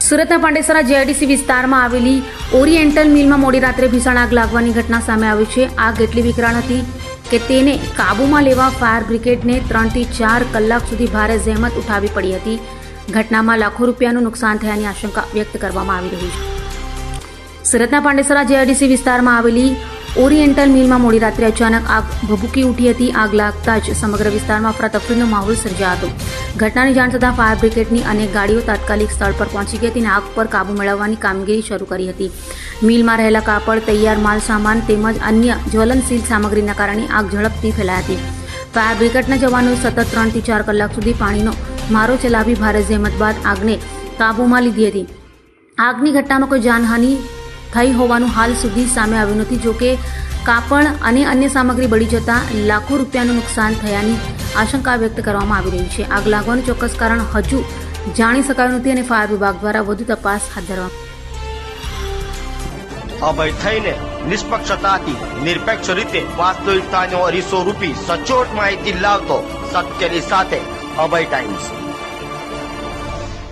સુરતના પાંડેસરા જેઆઈડીસી વિસ્તારમાં આવેલી ઓરિએન્ટલ મિલમાં મોડી રાત્રે ભીષણ આગ લાગવાની ઘટના સામે આવી છે. આગ એટલી વિકરાળ હતી કે તેને કાબૂમાં લેવા ફાયર બ્રિગેડને 3 થી 4 કલાક સુધી ભારે જહેમત ઉઠાવવી પડી હતી. ઘટનામાં લાખો રૂપિયાનું નુકસાન થયાની આશંકા વ્યક્ત કરવામાં આવી રહી છે. સુરતના પાંડેસરા જેઆઈડીસી વિસ્તારમાં આવેલી ઓરિએન્ટલ મિલમાં મોડી રાત્રે અચાનક આગ ભભૂકી ઉઠી હતી. આગ લાગતા જ સમગ્ર વિસ્તારમાં અફરાતફરીનો માહોલ સર્જાયો હતો. ઘટનાની જાણ થતાં ફાયર બ્રિગેડની અનેક ગાડીઓ તાત્કાલિક સ્થળ પર પહોંચી ગઈ હતી અને આગ પર કાબૂ મેળવવાની કામગીરી શરૂ કરી હતી. મિલમાં રહેલા કાપડ, તૈયાર માલ સામાન તેમજ અન્ય જ્વલનશીલ સામગ્રીના કારણે આગ ઝડપથી ફેલાઈ હતી. ફાયર બ્રિગેડના જવાનોએ સતત 3 થી 4 કલાક સુધી પાણીનો મારો ચલાવી ભારે જહેમત બાદ આગને કાબૂમાં લીધી હતી. આગની ઘટનામાં કોઈ જાનહાનિ થઈ હોવાનું હાલ સુધી સામે આવ્યું નથી. જોકે કાપડ અને અન્ય સામગ્રી બળી જતા લાખો રૂપિયાનું નુકસાન થયાની આશંકા વ્યક્ત કરવામાં આવી રહી છે. આગ લાગવાનું ચોક્કસ કારણ હજુ જાણી શકાયું નથી અને ફાયર વિભાગ દ્વારા વધુ તપાસ હાથ ધરવામાં અભય થઈને નિષ્પક્ષતાથી નિરપેક્ષ રીતે વાસ્તવિકતાનો અરીસો રૂપી સચોટ માહિતી લાવતો સત્યની સાથે અભય ટાઈમ્સ.